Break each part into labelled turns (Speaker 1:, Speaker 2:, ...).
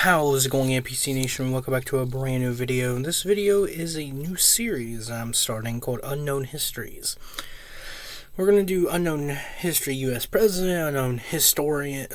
Speaker 1: How's it going, NPC Nation? Welcome back to a brand new video. This video is a new series I'm starting called Unknown Histories. We're going to do unknown history U.S. president, unknown historian,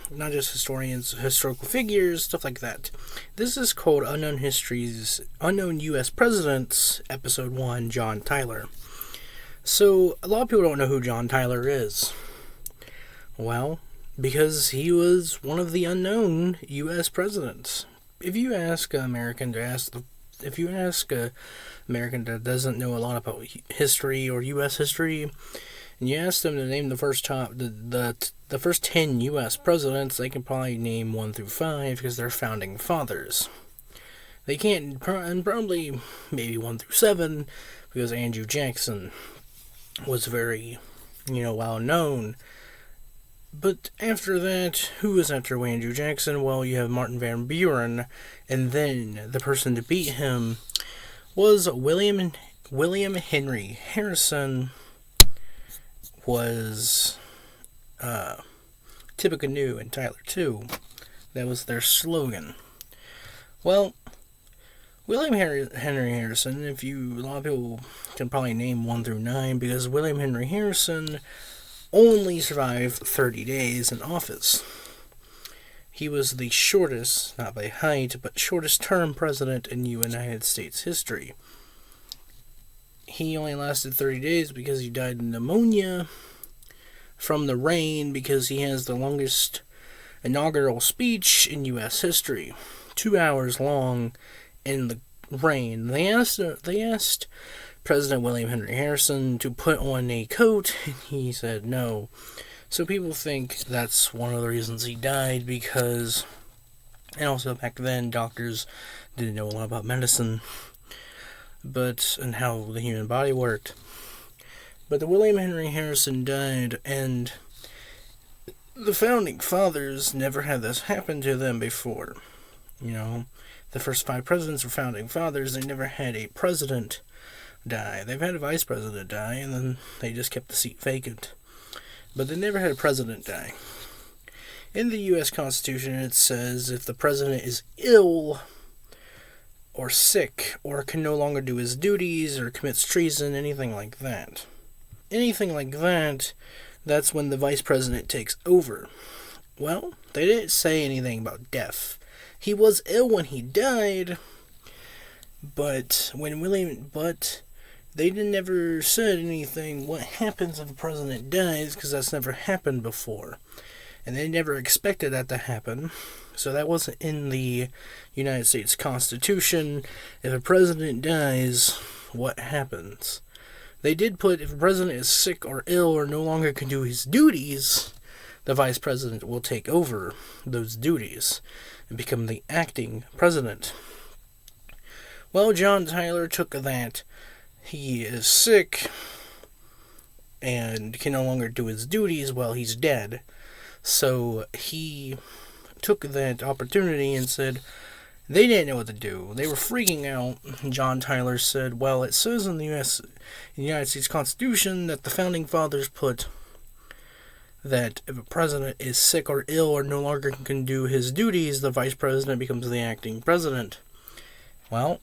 Speaker 1: not just historians, historical figures, stuff like that. This is called Unknown Histories, Unknown U.S. Presidents, Episode 1, John Tyler. So, a lot of people don't know who John Tyler is. Well, because he was one of the unknown U.S. presidents. If you ask an American that doesn't know a lot about history or U.S. history, and you ask them to name the first 10 U.S. presidents, they can probably name 1 through 5 because they're founding fathers. They can't, and probably maybe 1 through 7 because Andrew Jackson was very, well known. But after that, who was after Andrew Jackson? Well, you have Martin Van Buren, and then the person to beat him was William Henry Harrison. Was Tippecanoe and Tyler too. That was their slogan. Well, William Henry Harrison, a lot of people can probably name 1 through 9 because William Henry Harrison only survived 30 days in office. He was the shortest, not by height, but shortest term president in United States history. He only lasted 30 days because he died of pneumonia from the rain because he has the longest inaugural speech in U.S. history. 2 hours long in the rain. They asked President William Henry Harrison to put on a coat, and he said no. So people think that's one of the reasons he died, because, and also back then, doctors didn't know a lot about medicine, and how the human body worked. But the William Henry Harrison died, and the founding fathers never had this happen to them before. The first 5 presidents were founding fathers. They never had a president die. They've had a vice president die, and then they just kept the seat vacant. But they never had a president die. In the U.S. Constitution, it says if the president is ill or sick or can no longer do his duties or commits treason, anything like that, that's when the vice president takes over. Well, they didn't say anything about death. He was ill when he died, but they never said anything what happens if a president dies, because that's never happened before. And they never expected that to happen. So that wasn't in the United States Constitution. If a president dies, what happens? They did put, if a president is sick or ill or no longer can do his duties, the vice president will take over those duties and become the acting president. Well, John Tyler took that. He is sick and can no longer do his duties while he's dead. So he took that opportunity and said they didn't know what to do. They were freaking out. John Tyler said, well, it says in the United States Constitution that the founding fathers put that if a president is sick or ill or no longer can do his duties, the vice president becomes the acting president. Well,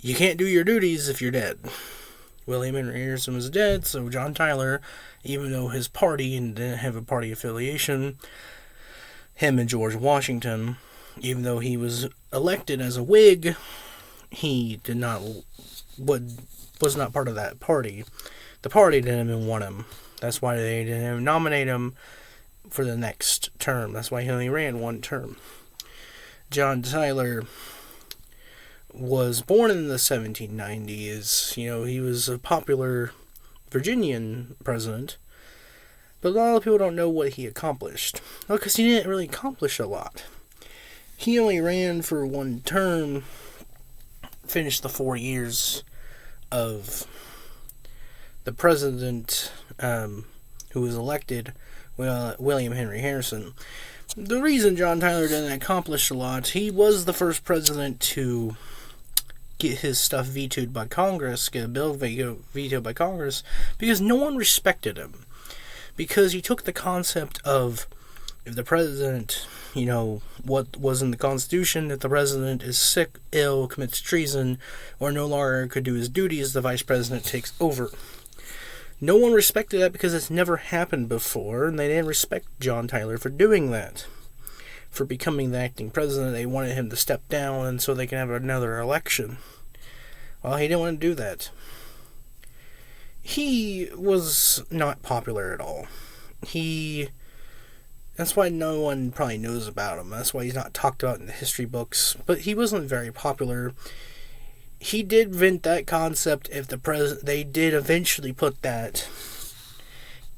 Speaker 1: you can't do your duties if you're dead. William Henry Harrison was dead, so John Tyler, even though his party didn't have a party affiliation, him and George Washington, even though he was elected as a Whig, he was not part of that party. The party didn't even want him. That's why they didn't even nominate him for the next term. That's why he only ran 1 term. John Tyler was born in the 1790s. He was a popular Virginian president. But a lot of people don't know what he accomplished. Well, because he didn't really accomplish a lot. He only ran for 1 term, finished the 4 years of the president who was elected, William Henry Harrison. The reason John Tyler didn't accomplish a lot, he was the first president to get his stuff vetoed by Congress, get a bill vetoed by Congress, because no one respected him. Because he took the concept of if the president, what was in the Constitution, if the president is sick, ill, commits treason, or no longer could do his duties, the vice president takes over. No one respected that because it's never happened before, and they didn't respect John Tyler for doing that. For becoming the acting president, they wanted him to step down and so they can have another election. Well, he didn't want to do that. He was not popular at all. That's why no one probably knows about him. That's why he's not talked about in the history books. But he wasn't very popular. He did invent that concept. They did eventually put that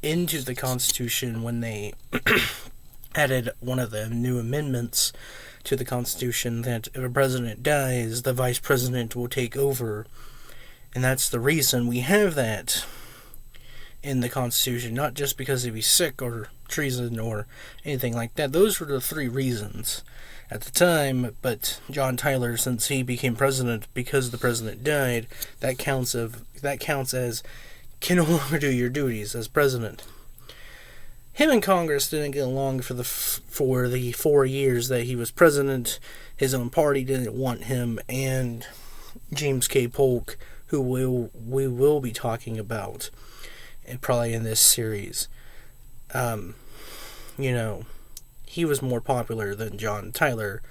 Speaker 1: into the Constitution when they added one of the new amendments to the Constitution that if a president dies, the vice president will take over. And that's the reason we have that in the Constitution, not just because he's sick or treason or anything like that. Those were the three reasons at the time, but John Tyler, since he became president because the president died, that counts as can no longer do your duties as president. Him and Congress didn't get along for the 4 years that he was president. His own party didn't want him, and James K. Polk, who we will be talking about, and probably in this series, he was more popular than John Tyler,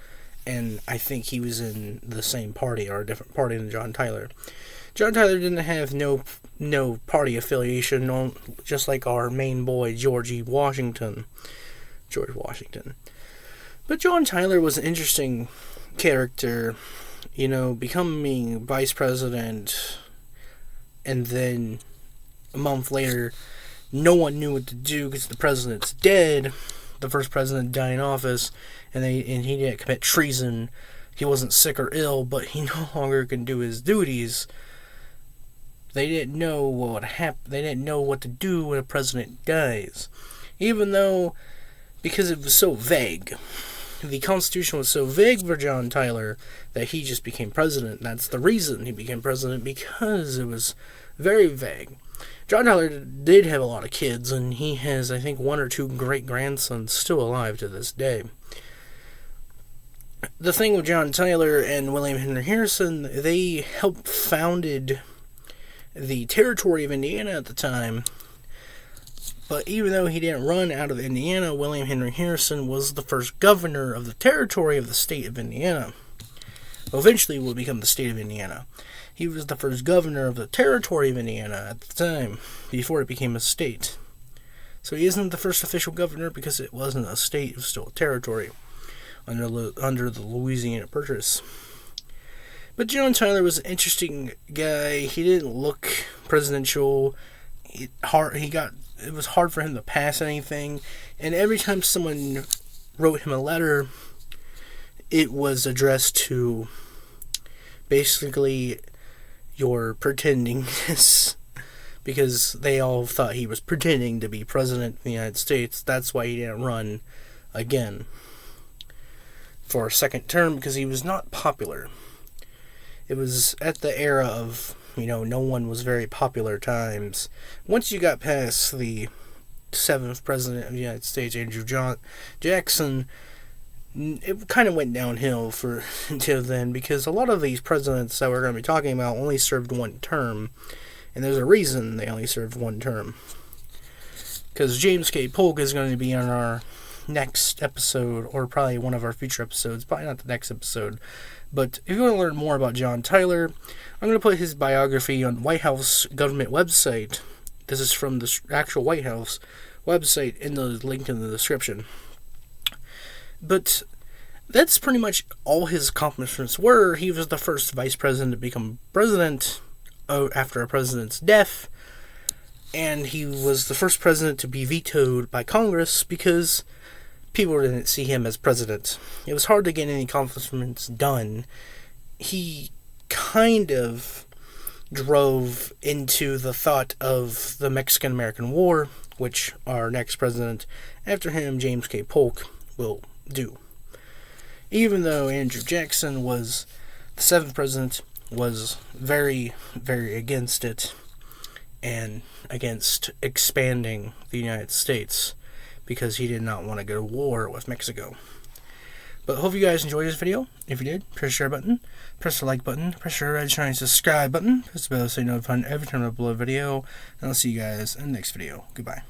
Speaker 1: and I think he was in the same party or a different party than John Tyler. John Tyler didn't have no party affiliation, just like our main boy George Washington. But John Tyler was an interesting character, becoming vice president, and then a month later, no one knew what to do because the president's dead. The first president died in office, and he didn't commit treason. He wasn't sick or ill, but he no longer can do his duties. They didn't know what would happen. They didn't know what to do when a president dies, even though, because it was so vague. The Constitution was so vague for John Tyler that he just became president. That's the reason he became president, because it was very vague. John Tyler did have a lot of kids, and he has, I think, 1 or 2 great-grandsons still alive to this day. The thing with John Tyler and William Henry Harrison, they helped founded the territory of Indiana at the time. But even though he didn't run out of Indiana, William Henry Harrison was the first governor of the territory of the state of Indiana. Eventually will become the state of Indiana. He was the first governor of the territory of Indiana at the time, before it became a state. So he isn't the first official governor because it wasn't a state, it was still a territory under the Louisiana Purchase. But John Tyler was an interesting guy. He didn't look presidential. It was hard for him to pass anything, and every time someone wrote him a letter, it was addressed to basically, you're pretending this, because they all thought he was pretending to be president of the United States. That's why he didn't run again for a second term, because he was not popular. It was at the era of, no one was very popular times. Once you got past the 7th president of the United States, Andrew Jackson, it kind of went downhill until then, because a lot of these presidents that we're going to be talking about only served 1 term, and there's a reason they only served 1 term. Because James K. Polk is going to be on our next episode, or probably one of our future episodes, probably not the next episode. But if you want to learn more about John Tyler, I'm going to put his biography on White House government website. This is from the actual White House website in the link in the description. But that's pretty much all his accomplishments were. He was the first vice president to become president after a president's death. And he was the first president to be vetoed by Congress because people didn't see him as president. It was hard to get any accomplishments done. He kind of drove into the thought of the Mexican-American War, which our next president after him, James K. Polk, will do. Even though Andrew Jackson was the 7th president, was very, very against it, and against expanding the United States, because he did not want to go to war with Mexico. But hope you guys enjoyed this video. If you did, press the share button, press the like button, press the red shiny subscribe button, press the bell so you know every time I upload a video, and I'll see you guys in the next video. Goodbye.